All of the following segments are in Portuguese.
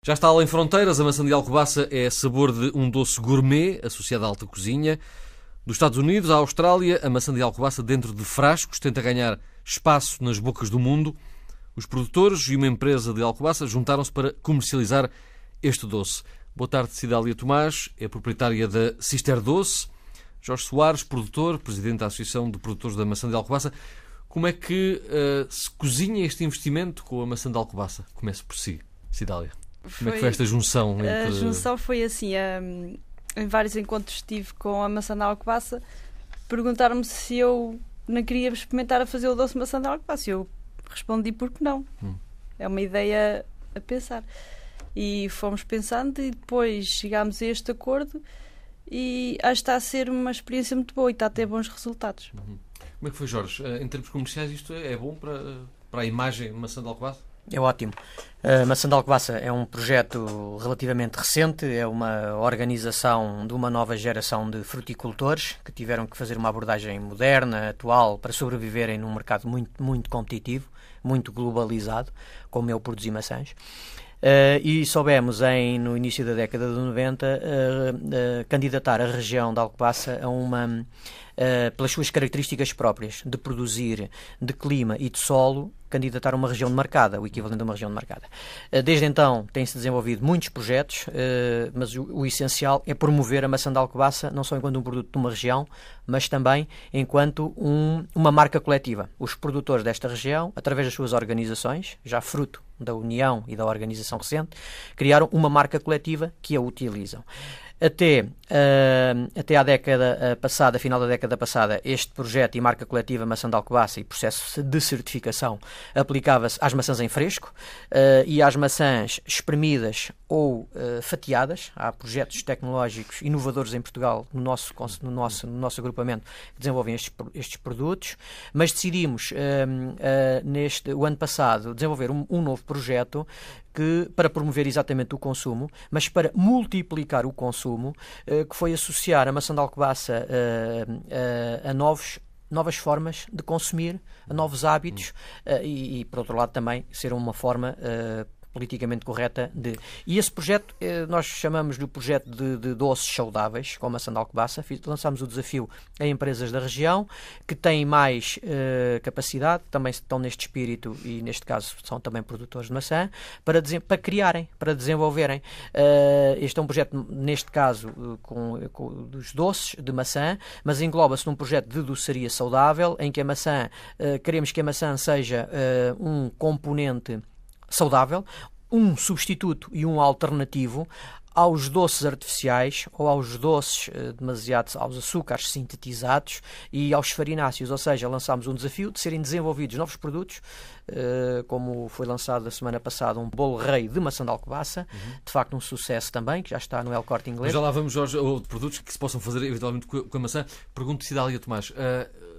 Já está além fronteiras, a maçã de Alcobaça é sabor de um doce gourmet associado à alta cozinha. Dos Estados Unidos à Austrália, a maçã de Alcobaça dentro de frascos tenta ganhar espaço nas bocas do mundo. Os produtores e uma empresa de Alcobaça juntaram-se para comercializar este doce. Boa tarde, Cidália Tomás, é proprietária da Cister Doce. Jorge Soares, produtor, presidente da Associação de Produtores da Maçã de Alcobaça. Como é que se cozinha este investimento com a maçã de Alcobaça? Comece por si, Cidália. Como é que foi esta junção? A junção foi assim, em vários encontros que tive com a maçã de Alcobaça, perguntaram-me se eu não queria experimentar a fazer o doce de maçã de Alcobaça. Eu respondi porque não. É uma ideia a pensar. E fomos pensando e depois chegámos a este acordo e acho que está a ser uma experiência muito boa e está a ter bons resultados. Como é que foi, Jorge? Em termos comerciais, isto é bom para a imagem de maçã de Alcobaça? É ótimo. A Maçã de Alcobaça é um projeto relativamente recente, é uma organização de uma nova geração de fruticultores que tiveram que fazer uma abordagem moderna, atual, para sobreviverem num mercado muito, muito competitivo, muito globalizado, como é o produzir maçãs. E soubemos, no início da década de 90, candidatar a região de Alcobaça a uma, pelas suas características próprias de produzir, de clima e de solo, candidatar a uma região demarcada, o equivalente a uma região demarcada. Desde então têm-se desenvolvido muitos projetos, mas o essencial é promover a maçã de Alcobaça não só enquanto um produto de uma região, mas também enquanto uma marca coletiva. Os produtores desta região, através das suas organizações, já fruto da união e da organização recente, criaram uma marca coletiva que a utilizam. Até à década passada, final da década passada, este projeto e marca coletiva Maçã de Alcobaça e processo de certificação aplicava-se às maçãs em fresco e às maçãs espremidas ou fatiadas. Há projetos tecnológicos inovadores em Portugal no nosso agrupamento que desenvolvem estes produtos, mas decidimos o ano passado desenvolver um novo projeto para promover exatamente o consumo, mas para multiplicar o consumo, que foi associar a maçã de Alcobaça a novas formas de consumir, a novos hábitos e, por outro lado, também ser uma forma politicamente correta de... E esse projeto, nós chamamos de projeto de doces saudáveis, com a maçã de Alcobaça. Lançámos o desafio a empresas da região que têm mais capacidade, também estão neste espírito e, neste caso, são também produtores de maçã, para criarem, para desenvolverem. Este é um projeto, neste caso, com dos doces de maçã, mas engloba-se num projeto de doçaria saudável, em que a maçã, queremos que a maçã seja um componente saudável, um substituto e um alternativo aos doces artificiais ou aos doces demasiados, aos açúcares sintetizados e aos farináceos. Ou seja, lançámos um desafio de serem desenvolvidos novos produtos, como foi lançado a semana passada um bolo rei de maçã de Alcobaça, de facto um sucesso também, que já está no El Corte Inglês. Mas já lá vamos, Jorge, a produtos que se possam fazer eventualmente com a maçã. Pergunto-te, Cidália Tomás,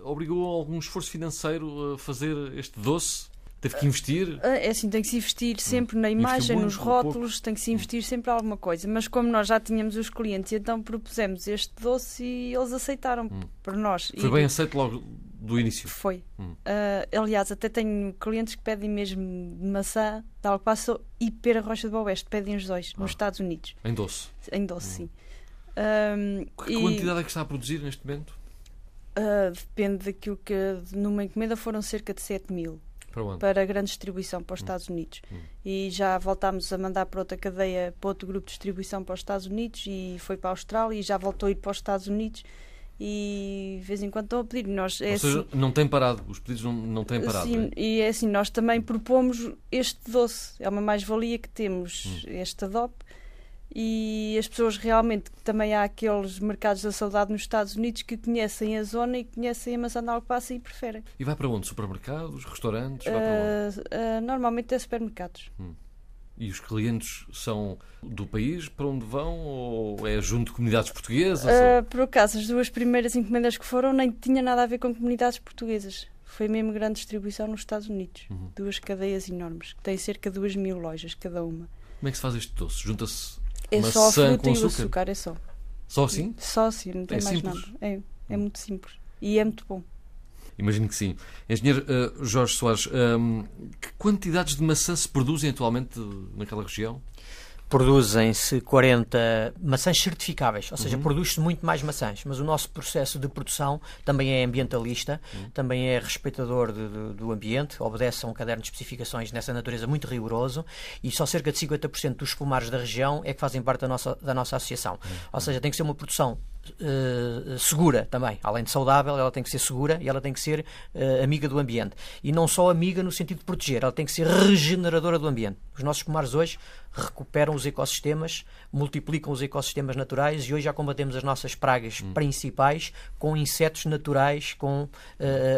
obrigou algum esforço financeiro a fazer este doce? Teve que investir? É assim, tem que se investir sempre na imagem, nos rótulos, tem que se investir sempre alguma coisa. Mas como nós já tínhamos os clientes, então propusemos este doce e eles aceitaram por nós. Foi bem aceito logo do início? Foi. Aliás, até tenho clientes que pedem mesmo maçã de Alcobaça e pera Rocha do Oeste, pedem os dois, nos Estados Unidos. Em doce? Em doce, sim. Que quantidade é que está a produzir neste momento? Depende daquilo que... Numa encomenda foram cerca de 7.000. Para grande distribuição para os Estados Unidos. E já voltámos a mandar para outra cadeia, para outro grupo de distribuição para os Estados Unidos e foi para a Austrália e já voltou a ir para os Estados Unidos e de vez em quando estão a pedir. Ou seja, não tem parado, os pedidos não têm parado. Sim, e é assim, nós também propomos este doce, é uma mais-valia que temos, este adope. E as pessoas realmente, também há aqueles mercados da saudade nos Estados Unidos que conhecem a zona e conhecem a maçã de Alcobaça e preferem. E vai para onde? Supermercados, restaurantes? Vai para onde? Normalmente é supermercados. E os clientes são do país para onde vão ou é junto de comunidades portuguesas? Por acaso, as duas primeiras encomendas que foram nem tinha nada a ver com comunidades portuguesas. Foi mesmo grande distribuição nos Estados Unidos. Duas cadeias enormes, que têm cerca de 2.000 lojas cada uma. Como é que se faz este doce? Junta-se maçã só a fruta e o açúcar, é só. Só assim? Só assim, não tem mais simples. Nada. É muito simples. E é muito bom. Imagino que sim. Engenheiro Jorge Soares, que quantidades de maçã se produzem atualmente naquela região? produzem-se 40 maçãs certificáveis, ou seja, produz-se muito mais maçãs, mas o nosso processo de produção também é ambientalista, também é respeitador do ambiente, obedece a um caderno de especificações nessa natureza muito rigoroso, e só cerca de 50% dos pomares da região é que fazem parte da nossa associação. Ou seja, tem que ser uma produção segura também, além de saudável, ela tem que ser segura e ela tem que ser amiga do ambiente, e não só amiga no sentido de proteger, ela tem que ser regeneradora do ambiente. Os nossos pomares hoje recuperam os ecossistemas, multiplicam os ecossistemas naturais, e hoje já combatemos as nossas pragas principais com insetos naturais, com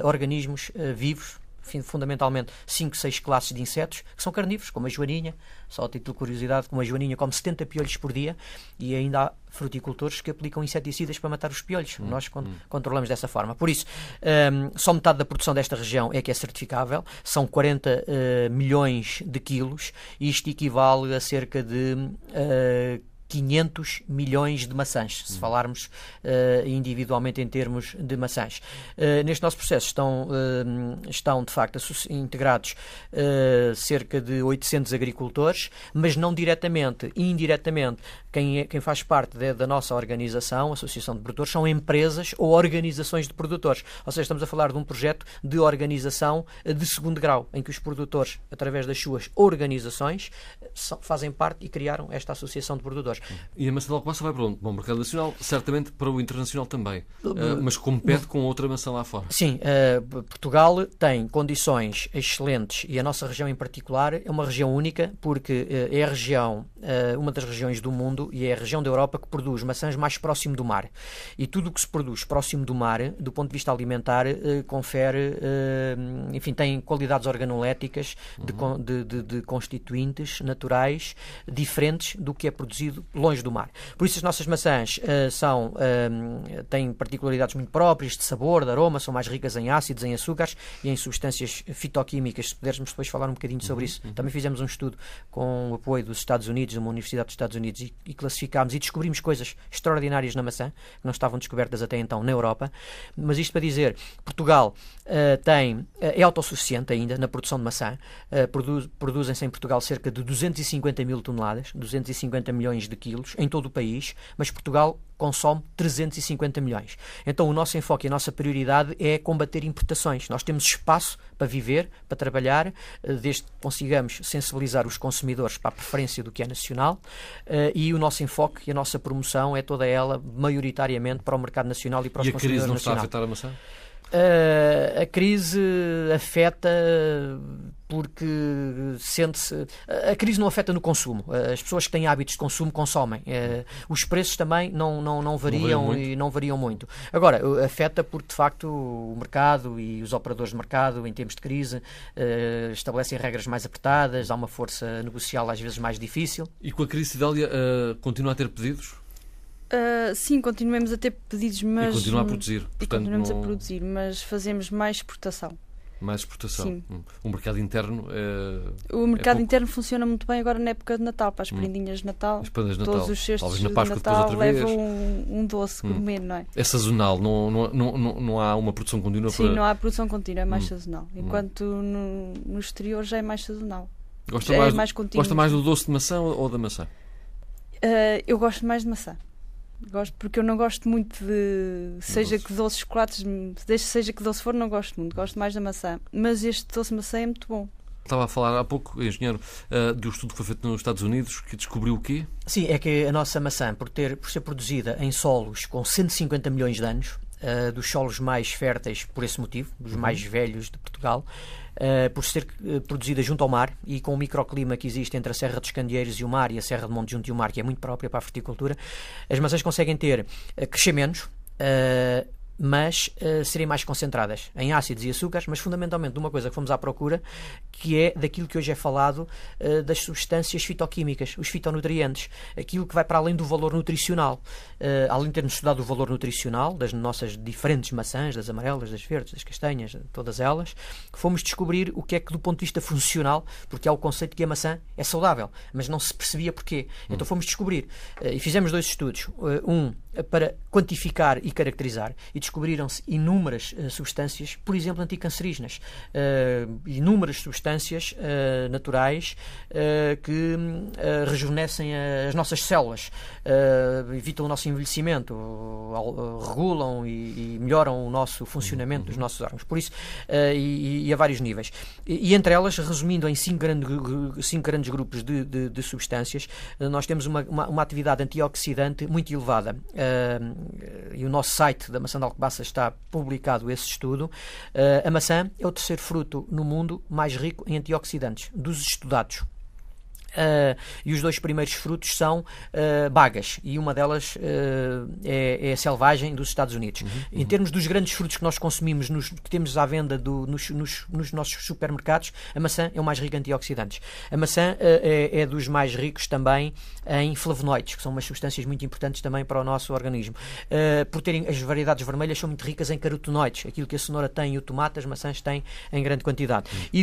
organismos vivos, fundamentalmente 5, 6 classes de insetos que são carnívoros, como a joaninha. Só a título de curiosidade, como a joaninha come 70 piolhos por dia, e ainda há fruticultores que aplicam inseticidas para matar os piolhos. Nós controlamos dessa forma. Por isso, só metade da produção desta região é que é certificável, são 40 milhões de quilos, e isto equivale a cerca de 500 milhões de maçãs, se falarmos individualmente em termos de maçãs. Neste nosso processo estão de facto integrados cerca de 800 agricultores, mas não diretamente, indiretamente, quem faz parte da nossa organização, Associação de Produtores, são empresas ou organizações de produtores. Ou seja, estamos a falar de um projeto de organização de segundo grau, em que os produtores, através das suas organizações, fazem parte e criaram esta Associação de Produtores. E a maçã de Alcobaça vai para onde? Para o mercado nacional, certamente para o internacional também, mas compete com outra maçã lá fora. Sim, Portugal tem condições excelentes, e a nossa região em particular é uma região única, porque é a região, uma das regiões do mundo, e é a região da Europa que produz maçãs mais próximo do mar. E tudo o que se produz próximo do mar, do ponto de vista alimentar, confere, enfim, tem qualidades organoléticas de constituintes naturais diferentes do que é produzido longe do mar. Por isso as nossas maçãs têm particularidades muito próprias de sabor, de aroma, são mais ricas em ácidos, em açúcares e em substâncias fitoquímicas. Se pudermos depois falar um bocadinho sobre isso. Também fizemos um estudo com o apoio dos Estados Unidos, de uma universidade dos Estados Unidos, e classificámos e descobrimos coisas extraordinárias na maçã, que não estavam descobertas até então na Europa. Mas isto para dizer, Portugal é autossuficiente ainda na produção de maçã. Produzem-se em Portugal cerca de 250 mil toneladas, 250 milhões de quilos em todo o país, mas Portugal consome 350 milhões. Então o nosso enfoque e a nossa prioridade é combater importações. Nós temos espaço para viver, para trabalhar, desde que consigamos sensibilizar os consumidores para a preferência do que é nacional, e o nosso enfoque e a nossa promoção é toda ela maioritariamente para o mercado nacional e para os consumidores nacionais. E a crise não está a afetar a maçã? A crise afeta porque sente-se... A crise não afeta no consumo. As pessoas que têm hábitos de consumo consomem. Os preços também não variam e não variam muito. Agora, afeta porque, de facto, o mercado e os operadores de mercado, em tempos de crise, estabelecem regras mais apertadas, há uma força negocial às vezes mais difícil. E com a crise, Cídália, continua a ter pedidos? Sim, continuamos a ter pedidos, mas... E continua a produzir. Continuamos a produzir, mas fazemos mais exportação. Mais exportação. Sim. O mercado interno o mercado interno funciona muito bem agora na época de Natal, para as prendinhas de Natal. As prendas de Natal. Todos os cestos na Páscoa, de Natal levam vez. um doce gourmet, não é? É sazonal, não há uma produção contínua. Sim, não há produção contínua, é mais sazonal. Enquanto no exterior já é mais sazonal. Gosta mais do doce de maçã ou da maçã? Eu gosto mais de maçã. Gosto porque eu não gosto muito de seja que doces, chocolates, seja que doce for, não gosto muito. Gosto mais da maçã. Mas este doce de maçã é muito bom. Estava a falar há pouco, engenheiro, de um estudo que foi feito nos Estados Unidos, que descobriu o quê? Sim, é que a nossa maçã, por ser produzida em solos com 150 milhões de anos, dos solos mais férteis por esse motivo, dos mais velhos de Portugal, por ser produzida junto ao mar e com o microclima que existe entre a Serra dos Candeeiros e o mar, e a Serra de Monte Junto e o mar, que é muito própria para a fruticultura, as maçãs conseguem crescer menos, mas serem mais concentradas em ácidos e açúcares, mas fundamentalmente de uma coisa que fomos à procura, que é daquilo que hoje é falado, das substâncias fitoquímicas, os fitonutrientes, aquilo que vai para além do valor nutricional. Além de termos estudado o valor nutricional das nossas diferentes maçãs, das amarelas, das verdes, das castanhas, todas elas, fomos descobrir o que é que do ponto de vista funcional, porque há o conceito que a maçã é saudável, mas não se percebia porquê. Então fomos descobrir, e fizemos 2 estudos, para quantificar e caracterizar, e descobriram-se inúmeras substâncias, por exemplo, anticancerígenas, inúmeras substâncias naturais que rejuvenescem as nossas células, evitam o nosso envelhecimento, regulam e melhoram o nosso funcionamento dos nossos órgãos, por isso, e a vários níveis. E entre elas, resumindo em 5 grandes grupos de substâncias, nós temos uma atividade antioxidante muito elevada. E o nosso site da Maçã de Alcobaça está publicado esse estudo. A maçã é o terceiro fruto no mundo mais rico em antioxidantes, dos estudados. E os 2 primeiros frutos são bagas, e uma delas é selvagem dos Estados Unidos. Em termos dos grandes frutos que nós consumimos, que temos à venda nos nossos supermercados, a maçã é o mais rico em antioxidantes. A maçã é dos mais ricos também em flavonoides, que são umas substâncias muito importantes também para o nosso organismo. Por terem as variedades vermelhas, são muito ricas em carotenoides, aquilo que a cenoura tem e o tomate, as maçãs têm em grande quantidade. E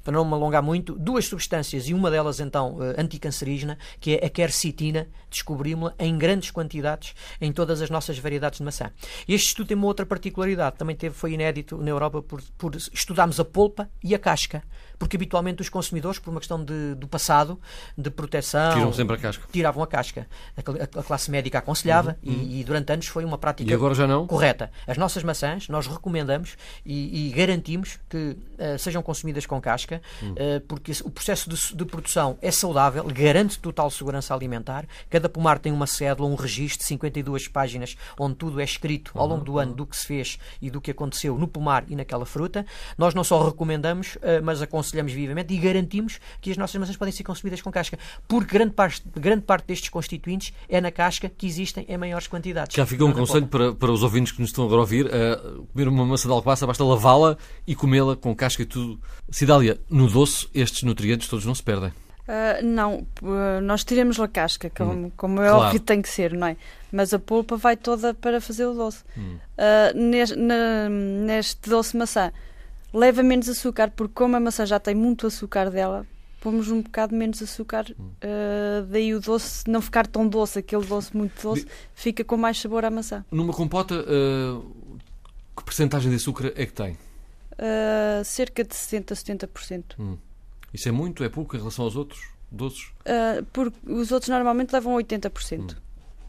para não me alongar muito, 2 substâncias, e uma delas então anticancerígena, que é a quercetina, descobrimos-la em grandes quantidades em todas as nossas variedades de maçã. E este estudo tem uma outra particularidade, também foi inédito na Europa por estudarmos a polpa e a casca, porque habitualmente os consumidores, por uma questão do passado, de proteção, tiram sempre a casca. Tiravam a casca. A classe médica aconselhava e durante anos foi uma prática e agora já não? Correta. As nossas maçãs, nós recomendamos e garantimos que sejam consumidas com casca, porque o processo de produção é saudável, garante total segurança alimentar. Cada pomar tem uma cédula, um registro de 52 páginas, onde tudo é escrito ao longo do ano do que se fez e do que aconteceu no pomar e naquela fruta. Nós não só recomendamos, mas aconselhamos vivamente e garantimos que as nossas maçãs podem ser consumidas com casca, porque grande parte destes constituintes é na casca que existem em maiores quantidades. Já fica um conselho para os ouvintes que nos estão agora a ouvir: comer uma maçã de alcobaça, basta lavá-la e comê-la com casca e tudo. Cidália, no doce estes nutrientes todos não se perdem? Não, nós tiramos a casca, como é claro. óbvio que tem que ser, não é? Mas a polpa vai toda para fazer o doce. Neste doce de maçã, leva menos açúcar, porque como a maçã já tem muito açúcar dela, pomos um bocado menos açúcar, daí o doce não ficar tão doce, aquele doce muito doce, fica com mais sabor à maçã. Numa compota, que percentagem de açúcar é que tem? Cerca de 60-70%. Isso é muito? É pouco em relação aos outros doces? Porque os outros normalmente levam 80%.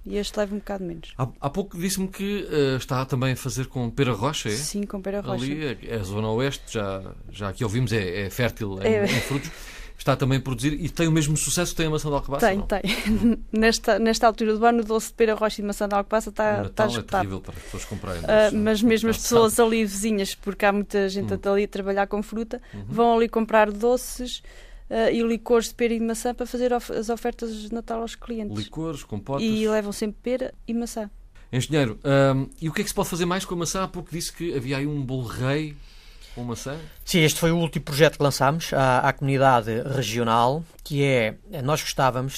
E este leva um bocado menos. Há pouco disse-me que está também a fazer com pera rocha, é? Sim, com pera rocha. Ali, a zona oeste, já aqui ouvimos, é fértil em frutos. Está também a produzir e tem o mesmo sucesso que tem a maçã de alcobaça? Tem. Nesta altura do ano, o doce de pera rocha e maçã de alcobaça está esgotado. É terrível para as pessoas comprarem. Mas mesmo as pessoas ali vizinhas, porque há muita gente ali a trabalhar com fruta, vão ali comprar doces e licores de pera e de maçã para fazer as ofertas de Natal aos clientes. Licores, compotas. E levam sempre pera e maçã. Engenheiro, e o que é que se pode fazer mais com a maçã? Há pouco disse que havia aí um bolo rei com maçã. Sim, este foi o último projeto que lançámos à comunidade regional, que é, nós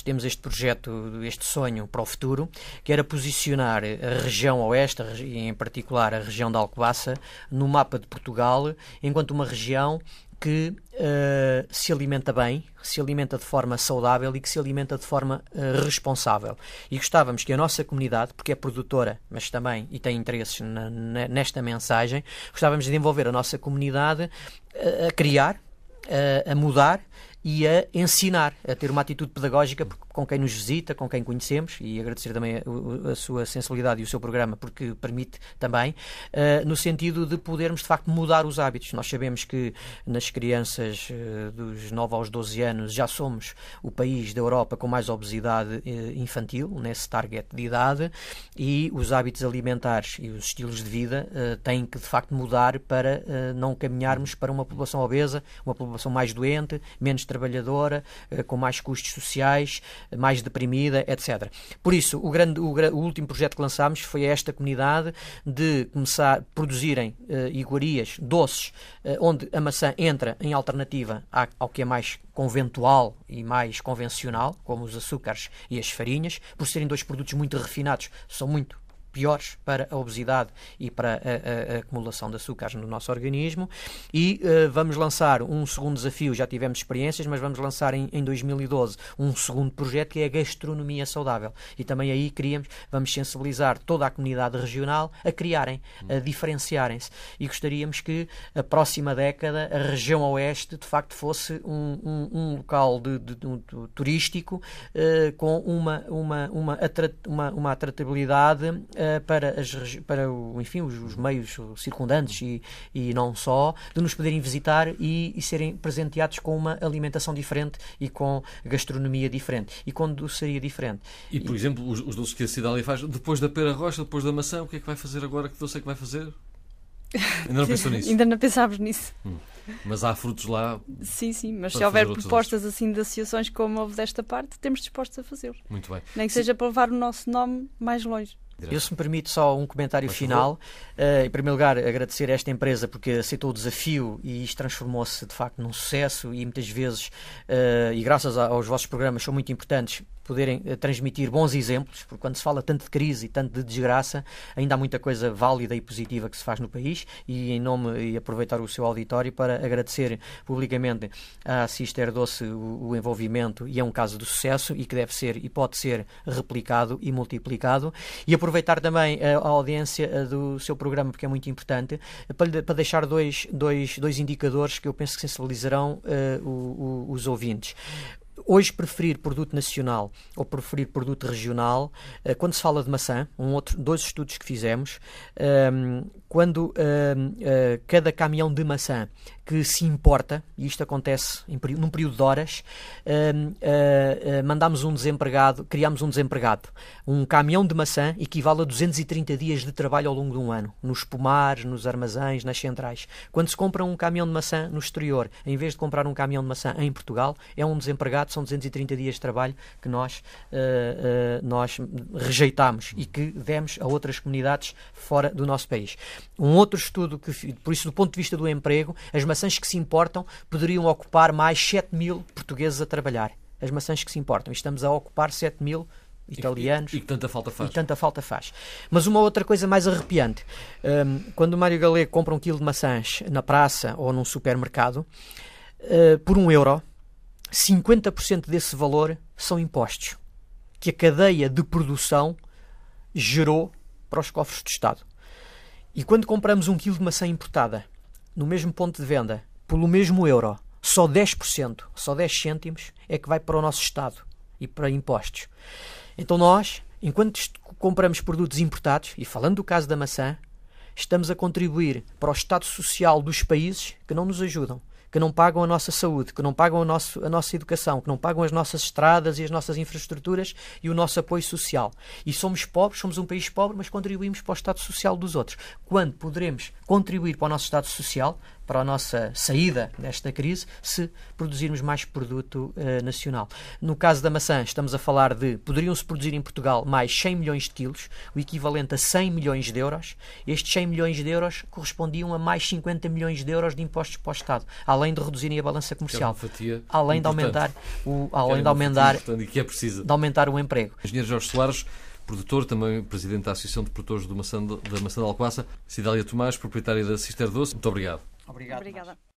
temos este projeto, este sonho para o futuro, que era posicionar a região oeste, e em particular a região da Alcobaça, no mapa de Portugal, enquanto uma região que se alimenta bem, se alimenta de forma saudável e que se alimenta de forma responsável. E gostávamos que a nossa comunidade, porque é produtora, mas também e tem interesses nesta mensagem, gostávamos de envolver a nossa comunidade a criar, a mudar e a ensinar, a ter uma atitude pedagógica com quem nos visita, com quem conhecemos, e agradecer também a sua sensibilidade e o seu programa, porque permite também, no sentido de podermos, de facto, mudar os hábitos. Nós sabemos que nas crianças dos 9 aos 12 anos já somos o país da Europa com mais obesidade infantil, nesse target de idade, e os hábitos alimentares e os estilos de vida têm que, de facto, mudar para não caminharmos para uma população obesa, uma população mais doente, menos trabalhadora, com mais custos sociais, mais deprimida, etc. Por isso, o último projeto que lançámos foi a esta comunidade de começar a produzirem iguarias, doces, onde a maçã entra em alternativa ao que é mais conventual e mais convencional, como os açúcares e as farinhas, por serem 2 produtos muito refinados, são muito piores para a obesidade e para a acumulação de açúcares no nosso organismo. E vamos lançar um segundo desafio, já tivemos experiências, mas vamos lançar em 2012 um segundo projeto, que é a gastronomia saudável. E também aí vamos sensibilizar toda a comunidade regional a criarem, a diferenciarem-se. E gostaríamos que a próxima década a região oeste de facto fosse um local turístico com uma atratabilidade para os meios circundantes e não só, de nos poderem visitar e serem presenteados com uma alimentação diferente e com gastronomia diferente e com doçaria diferente. E, por exemplo, os doces que a Cidália faz, depois da pera roxa, depois da maçã, o que é que vai fazer agora? Que doce é que vai fazer? Ainda não pensou nisso? Ainda não pensámos nisso. Mas há frutos lá. Sim, mas se houver propostas assim de associações como houve desta parte, estamos dispostos a fazê-lo. Muito bem. Nem que seja para levar o nosso nome mais longe. Eu, se me permite, só um comentário final. Em primeiro lugar, agradecer a esta empresa porque aceitou o desafio e isto transformou-se de facto num sucesso e muitas vezes, e graças aos vossos programas, são muito importantes poderem transmitir bons exemplos, porque quando se fala tanto de crise e tanto de desgraça, ainda há muita coisa válida e positiva que se faz no país. E em nome, e aproveitar o seu auditório para agradecer publicamente à Cister Doce o envolvimento, e é um caso de sucesso e que deve ser e pode ser replicado e multiplicado. E aproveitar também a audiência do seu programa, porque é muito importante, para deixar dois indicadores que eu penso que sensibilizarão os ouvintes. Hoje, preferir produto nacional ou preferir produto regional, quando se fala de maçã, dois estudos que fizemos, quando cada caminhão de maçã que se importa, e isto acontece num período de horas, criámos um desempregado. Um caminhão de maçã equivale a 230 dias de trabalho ao longo de um ano, nos pomares, nos armazéns, nas centrais. Quando se compra um caminhão de maçã no exterior, em vez de comprar um caminhão de maçã em Portugal, é um desempregado, são 230 dias de trabalho que nós rejeitamos e que demos a outras comunidades fora do nosso país. Um outro estudo, por isso, do ponto de vista do emprego, as maçãs que se importam poderiam ocupar mais 7.000 portugueses a trabalhar. As maçãs que se importam. E estamos a ocupar 7.000 italianos. E que tanta falta faz. Mas uma outra coisa mais arrepiante. Quando o Mário Galego compra 1 quilo de maçãs na praça ou num supermercado, por €1, 50% desse valor são impostos que a cadeia de produção gerou para os cofres do Estado. E quando compramos 1 quilo de maçã importada no mesmo ponto de venda, pelo mesmo euro, só 10%, só 10 cêntimos é que vai para o nosso Estado e para impostos. Então nós, enquanto compramos produtos importados, e falando do caso da maçã, estamos a contribuir para o Estado Social dos países que não nos ajudam, que não pagam a nossa saúde, que não pagam a nossa educação, que não pagam as nossas estradas e as nossas infraestruturas e o nosso apoio social. E somos pobres, somos um país pobre, mas contribuímos para o Estado Social dos outros. Quando poderemos contribuir para o nosso Estado Social, para a nossa saída desta crise, se produzirmos mais produto nacional. No caso da maçã, estamos a falar poderiam-se produzir em Portugal mais 100 milhões de quilos, o equivalente a 100 milhões de euros. Estes 100 milhões de euros correspondiam a mais 50 milhões de euros de impostos para o Estado, além de reduzirem a balança comercial, além de aumentar de aumentar o emprego. Engenheiro Jorge Soares, produtor, também presidente da Associação de Produtores da Maçã de Alcobaça. Cidália Tomás, proprietária da Cister Doce. Muito obrigado. Obrigada.